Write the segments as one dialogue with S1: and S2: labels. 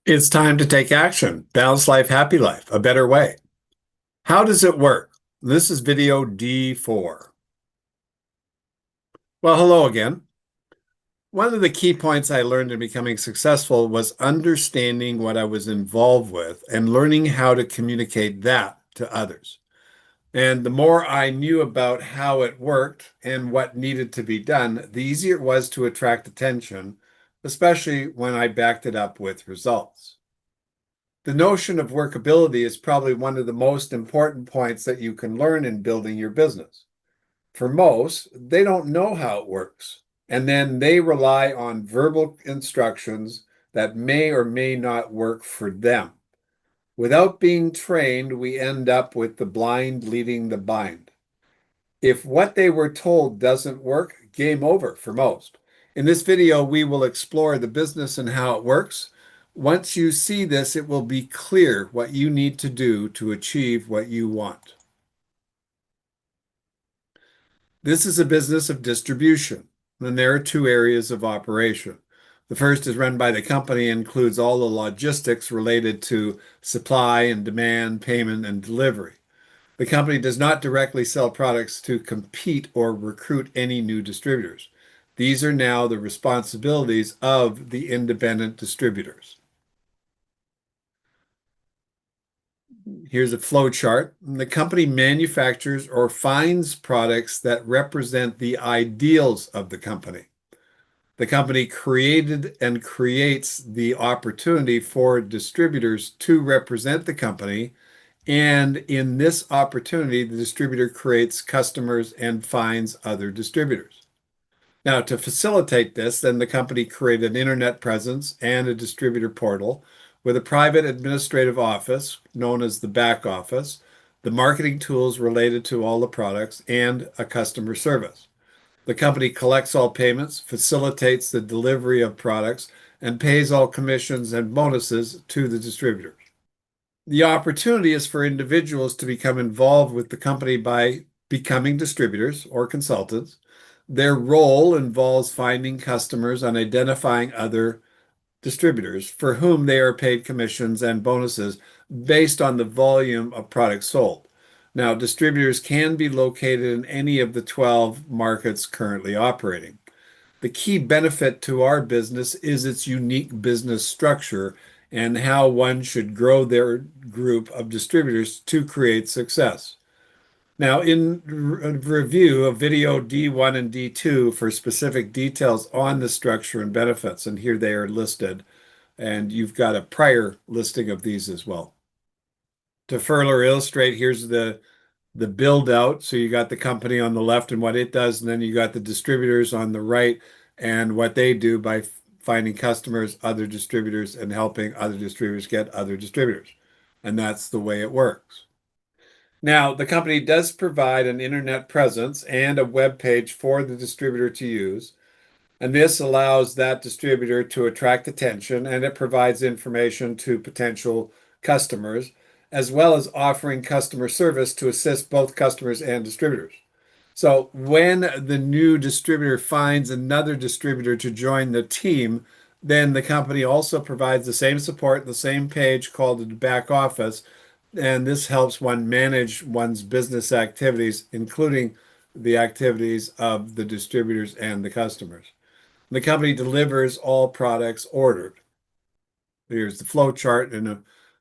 S1: It's time to take action. Balanced life, happy life, a better way. How does it work? This is video D4. Well, hello again. One of the key points I learned in becoming successful was understanding what I was involved with and learning how to communicate that to others. And the more I knew about how it worked and what needed to be done, the easier it was to attract attention, especially when I backed it up with results. The notion of workability is probably one of the most important points that you can learn in building your business. For most, they don't know how it works, and then they rely on verbal instructions that may or may not work for them. Without being trained, we end up with the blind leading the blind. If what they were told doesn't work, game over for most. In this video, we will explore the business and how it works. Once you see this, it will be clear what you need to do to achieve what you want. This is a business of distribution, and there are two areas of operation. The first is run by the company and includes all the logistics related to supply and demand, payment, and delivery. The company does not directly sell products to compete or recruit any new distributors. These are now the responsibilities of the independent distributors. Here's a flow chart. The company manufactures or finds products that represent the ideals of the company. The company created and creates the opportunity for distributors to represent the company. And in this opportunity, the distributor creates customers and finds other distributors. Now, to facilitate this, then the company created an internet presence and a distributor portal with a private administrative office known as the back office, the marketing tools related to all the products, and a customer service. The company collects all payments, facilitates the delivery of products, and pays all commissions and bonuses to the distributors. The opportunity is for individuals to become involved with the company by becoming distributors or consultants. Their role involves finding customers and identifying other distributors for whom they are paid commissions and bonuses based on the volume of products sold. Now, distributors can be located in any of the 12 markets currently operating. The key benefit to our business is its unique business structure and how one should grow their group of distributors to create success. Now, in review of video D1 and D2 for specific details on the structure and benefits, and here they are listed, and you've got a prior listing of these as well. To further illustrate, here's the build out. So you got the company on the left and what it does, and then you got the distributors on the right and what they do by finding customers, other distributors, and helping other distributors get other distributors. And that's the way it works. Now, the company does provide an internet presence and a web page for the distributor to use. And this allows that distributor to attract attention, and it provides information to potential customers, as well as offering customer service to assist both customers and distributors. So when the new distributor finds another distributor to join the team, then the company also provides the same support, the same page called the back office, and this helps one manage one's business activities, including the activities of the distributors and the customers. The company delivers all products ordered. Here's the flow chart and a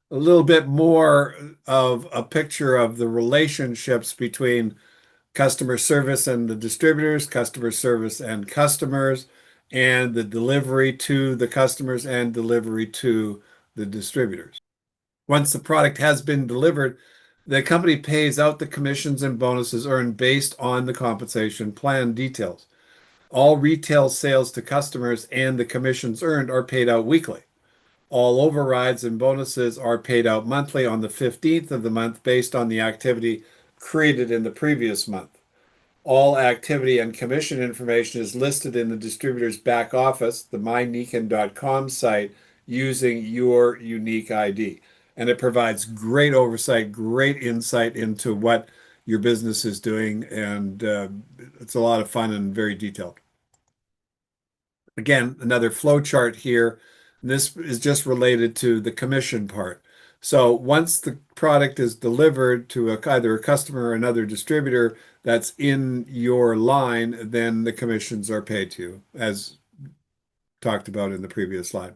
S1: little bit more of a picture of the relationships between customer service and the distributors, customer service and customers, and the delivery to the customers and delivery to the distributors. Once the product has been delivered, the company pays out the commissions and bonuses earned based on the compensation plan details. All retail sales to customers and the commissions earned are paid out weekly. All overrides and bonuses are paid out monthly on the 15th of the month based on the activity created in the previous month. All activity and commission information is listed in the distributor's back office, the myneekan.com site, using your unique ID. And it provides great oversight, great insight into what your business is doing, and it's a lot of fun and very detailed. Again, another flow chart here This is just related to the commission part. So once the product is delivered to either a customer or another distributor that's in your line, then the commissions are paid to you, as talked about in the previous slide.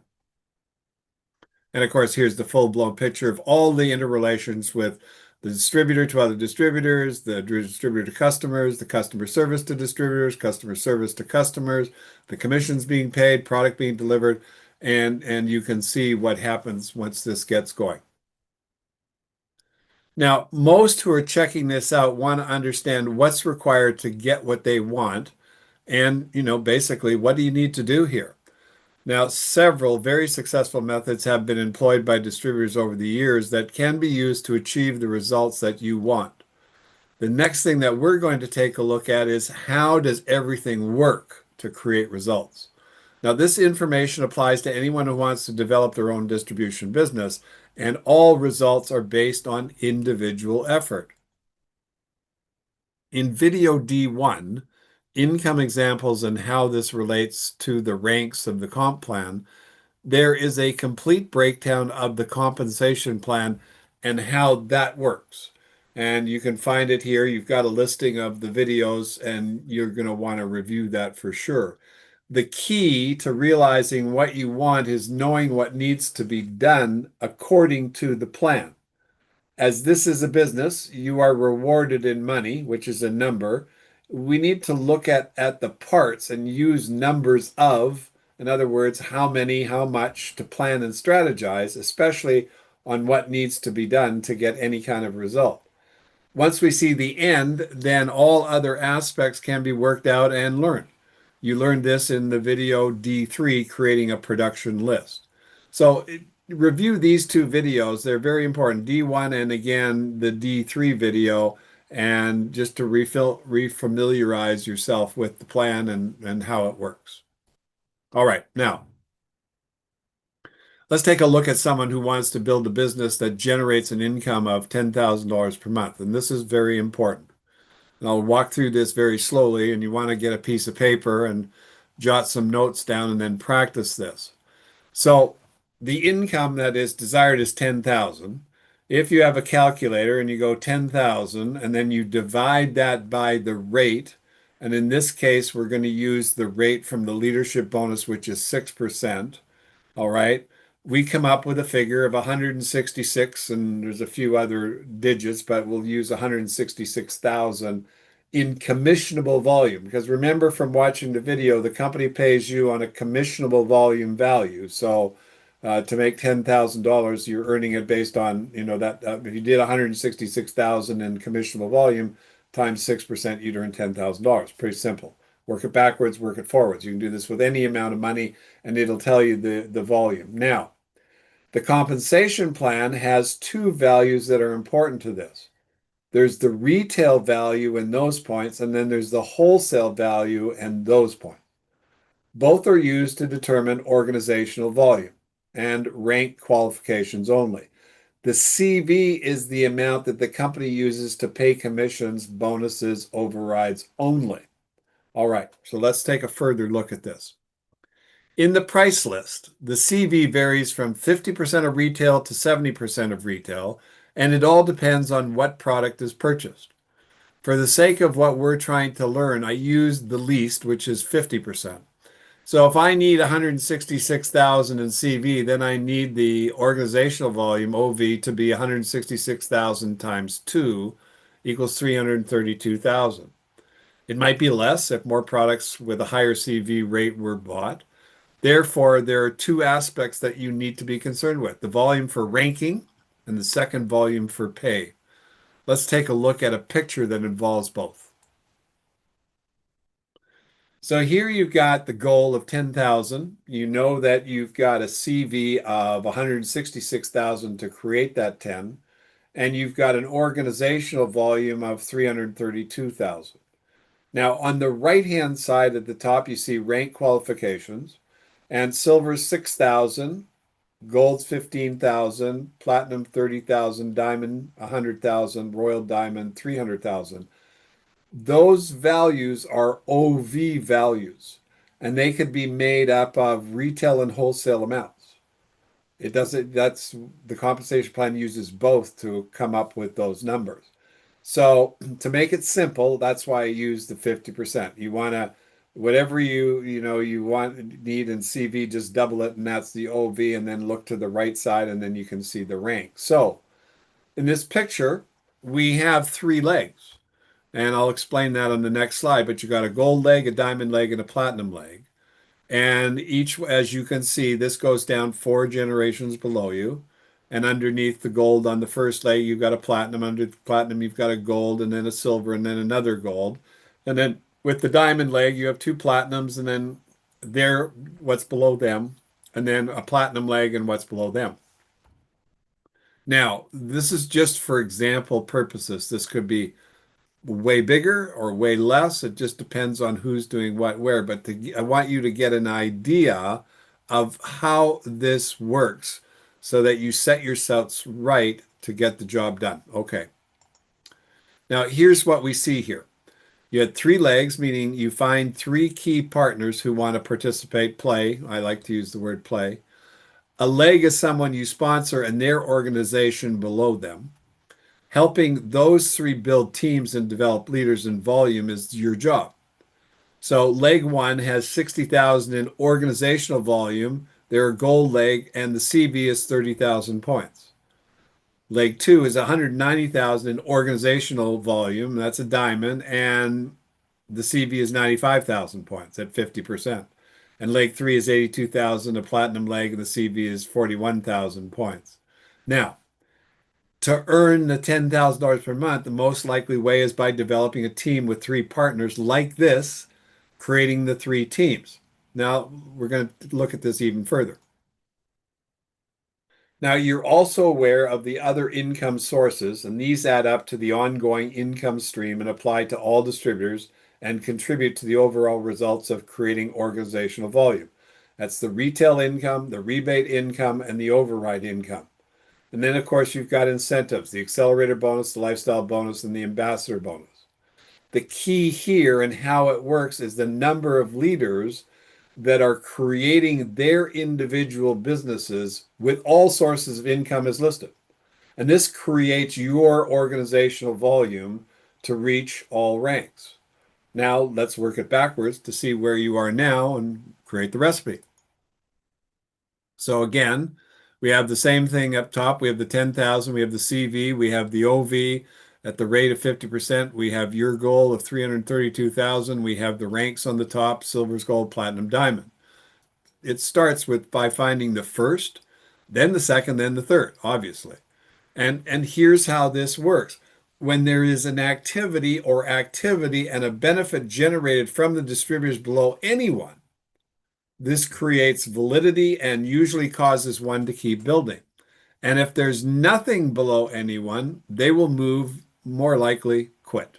S1: And of course, here's the full-blown picture of all the interrelations with the distributor to other distributors, the distributor to customers, the customer service to distributors, customer service to customers, the commissions being paid, product being delivered, and you can see what happens once this gets going. Now, most who are checking this out want to understand what's required to get what they want, and basically, what do you need to do here? Now, several very successful methods have been employed by distributors over the years that can be used to achieve the results that you want. The next thing that we're going to take a look at is how does everything work to create results? Now, this information applies to anyone who wants to develop their own distribution business, and all results are based on individual effort. In video D1, income examples and how this relates to the ranks of the comp plan, there is a complete breakdown of the compensation plan and how that works. And you can find it here. You've got a listing of the videos, and you're going to want to review that for sure. The key to realizing what you want is knowing what needs to be done according to the plan. As this is a business, you are rewarded in money, which is a number. We need to look at the parts and use numbers of, in other words, how many, how much to plan and strategize, especially on what needs to be done to get any kind of result. Once we see the end, then all other aspects can be worked out and learned. You learned this in the video D3, creating a production list. So review these two videos. They're very important, D1 and again, the D3 video, and just to refamiliarize yourself with the plan and how it works. All right, now let's take a look at someone who wants to build a business that generates an income of $10,000 per month. And this is very important. And I'll walk through this very slowly, and you want to get a piece of paper and jot some notes down and then practice this. So the income that is desired is 10,000. If you have a calculator and you go 10,000 and then you divide that by the rate, and in this case, we're going to use the rate from the leadership bonus, which is 6%. All right. We come up with a figure of 166, and there's a few other digits, but we'll use 166,000 in commissionable volume. Because remember from watching the video, the company pays you on a commissionable volume value. So to make $10,000, you're earning it based on, that if you did 166,000 in commissionable volume times 6%, you'd earn $10,000. Pretty simple. Work it backwards, work it forwards. You can do this with any amount of money, and it'll tell you the volume. Now, the compensation plan has two values that are important to this. There's the retail value in those points, and then there's the wholesale value and those points. Both are used to determine organizational volume and rank qualifications only. The CV is the amount that the company uses to pay commissions, bonuses, overrides only. All right, so let's take a further look at this. In the price list, the CV varies from 50% of retail to 70% of retail, and it all depends on what product is purchased. For the sake of what we're trying to learn, I used the least, which is 50%. So if I need 166,000 in CV, then I need the organizational volume, OV, to be 166,000 times 2 equals 332,000. It might be less if more products with a higher CV rate were bought. Therefore, there are two aspects that you need to be concerned with, the volume for ranking and the second volume for pay. Let's take a look at a picture that involves both. So here you've got the goal of 10,000. You know that you've got a CV of 166,000 to create that 10, and you've got an organizational volume of 332,000. Now, on the right-hand side at the top, you see rank qualifications, and silver 6,000, gold's 15,000, platinum 30,000, diamond 100,000, royal diamond 300,000. Those values are OV values, and they could be made up of retail and wholesale amounts. It doesn't, that's the compensation plan uses both to come up with those numbers. So to make it simple, that's why I use the 50%. You want to, whatever you want, need in CV, just double it, and that's the OV, and then look to the right side, and then you can see the rank. So in this picture, we have three legs, and I'll explain that on the next slide, but you got a gold leg, a diamond leg, and a platinum leg. And each, as you can see, this goes down four generations below you. And underneath the gold on the first leg, you've got a platinum. Under the platinum, you've got a gold, and then a silver, and then another gold. And then with the diamond leg, you have two platinums, and then there, what's below them, and then a platinum leg and what's below them. Now, this is just for example purposes. This could be way bigger or way less. It just depends on who's doing what where. But I want you to get an idea of how this works so that you set yourselves right to get the job done. Okay. Now, here's what we see here. You had three legs, meaning you find three key partners who want to participate, play. I like to use the word play. A leg is someone you sponsor and their organization below them. Helping those three build teams and develop leaders in volume is your job. So leg one has 60,000 in organizational volume. They're a gold leg, and the CV is 30,000 points. Leg two is 190,000 in organizational volume. That's a diamond, and the CV is 95,000 points at 50%. And leg three is 82,000, a platinum leg, and the CV is 41,000 points. Now, to earn the $10,000 per month, the most likely way is by developing a team with three partners like this, creating the three teams. Now, we're going to look at this even further. Now, you're also aware of the other income sources, and these add up to the ongoing income stream and apply to all distributors and contribute to the overall results of creating organizational volume. That's the retail income, the rebate income, and the override income. And then, of course, you've got incentives, the accelerator bonus, the lifestyle bonus, and the ambassador bonus. The key here and how it works is the number of leaders that are creating their individual businesses with all sources of income is listed. And this creates your organizational volume to reach all ranks. Now, let's work it backwards to see where you are now and create the recipe. So again, we have the same thing up top. We have the 10,000, we have the CV, we have the OV at the rate of 50%. We have your goal of 332,000. We have the ranks on the top, silver's gold, platinum, diamond. It starts with by finding the first, then the second, then the third, obviously. And here's how this works. When there is an activity and a benefit generated from the distributors below anyone, this creates validity and usually causes one to keep building. And if there's nothing below anyone, they will move, more likely quit.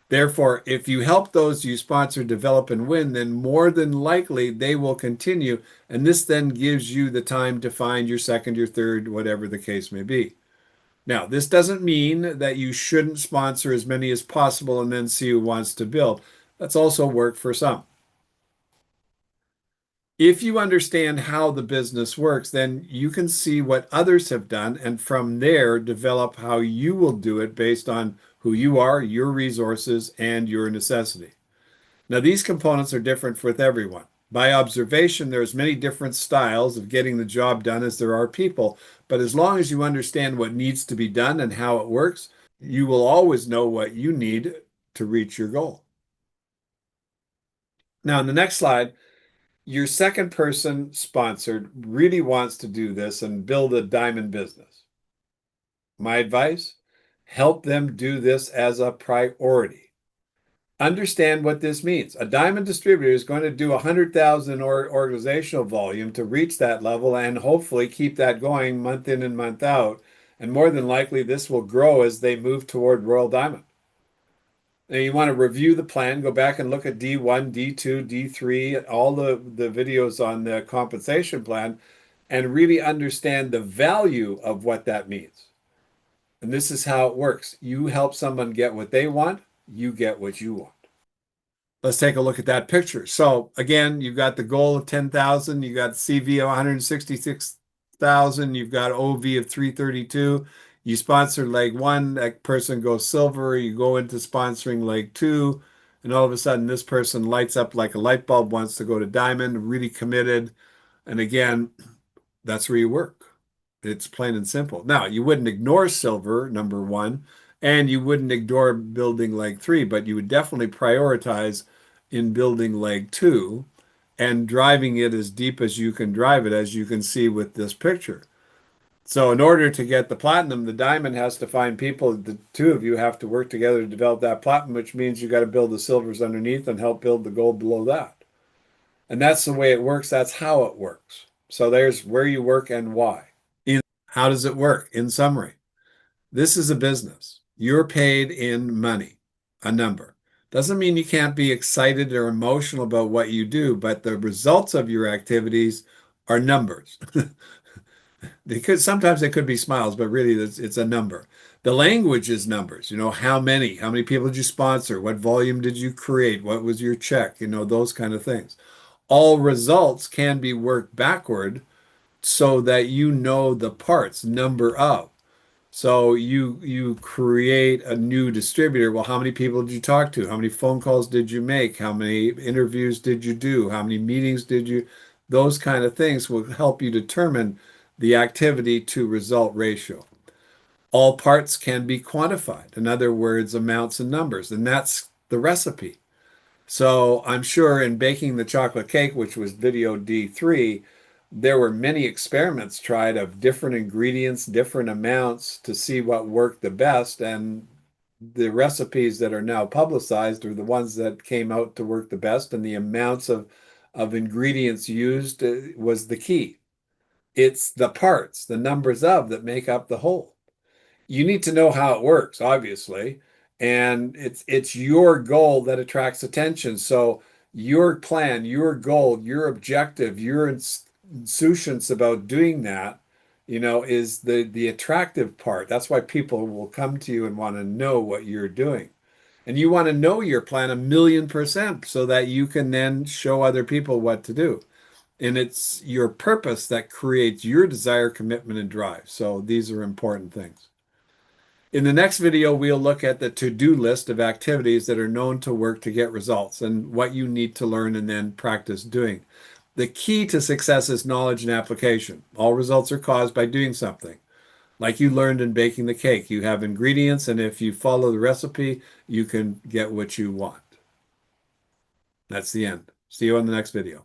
S1: Therefore, if you help those you sponsor develop and win, then more than likely they will continue. And this then gives you the time to find your second, your third, whatever the case may be. Now, this doesn't mean that you shouldn't sponsor as many as possible and then see who wants to build. That's also work for some. If you understand how the business works, then you can see what others have done and from there develop how you will do it based on who you are, your resources, and your necessity. Now, these components are different with everyone. By observation, there's many different styles of getting the job done as there are people, but as long as you understand what needs to be done and how it works, you will always know what you need to reach your goal. Now, in the next slide, your second person sponsored really wants to do this and build a diamond business. My advice, help them do this as a priority. Understand what this means. A diamond distributor is going to do 100,000 organizational volume to reach that level and hopefully keep that going month in and month out. And more than likely, this will grow as they move toward Royal Diamond. Now you want to review the plan, go back and look at D1, D2, D3, all the videos on the compensation plan, and really understand the value of what that means. And this is how it works. You help someone get what they want, you get what you want. Let's take a look at that picture. So again, you've got the goal of 10,000, you got CV of 1,000, you've got OV of 332. You sponsor leg one, that person goes silver. You go into sponsoring leg two, and all of a sudden, this person lights up like a light bulb, wants to go to diamond, really committed. And again, that's where you work. It's plain and simple. Now, you wouldn't ignore silver, number one, and you wouldn't ignore building leg three, but you would definitely prioritize in building leg two and driving it as deep as you can drive it, as you can see with this picture. So in order to get the platinum, the diamond has to find people. The two of you have to work together to develop that platinum, which means you got to build the silvers underneath and help build the gold below that. And that's the way it works. That's how it works. So there's where you work and why. How does it work? In summary, this is a business. You're paid in money, a number. Doesn't mean you can't be excited or emotional about what you do, but the results of your activities are numbers. Sometimes they could be smiles, but really it's a number. The language is numbers. How many people did you sponsor? What volume did you create? What was your check? Those kind of things. All results can be worked backward so that you know the parts, number of. So you create a new distributor. Well, how many people did you talk to? How many phone calls did you make? How many interviews did you do? How many meetings did you? Those kind of things will help you determine the activity to result ratio. All parts can be quantified. In other words, amounts and numbers, and that's the recipe. So I'm sure in baking the chocolate cake, which was video D3, there were many experiments tried of different ingredients, different amounts to see what worked the best. And the recipes that are now publicized are the ones that came out to work the best. And the amounts of ingredients used was the key. It's the parts, the numbers of that make up the whole. You need to know how it works, obviously, and it's your goal that attracts attention. So your plan, your goal, your objective, your insouciance about doing that, is the attractive part. That's why people will come to you and want to know what you're doing. And you want to know your plan 1,000,000% so that you can then show other people what to do. And it's your purpose that creates your desire, commitment, and drive. So these are important things. In the next video, we'll look at the to-do list of activities that are known to work to get results and what you need to learn and then practice doing. The key to success is knowledge and application. All results are caused by doing something. Like you learned in baking the cake, you have ingredients, and if you follow the recipe, you can get what you want. That's the end. See you on the next video.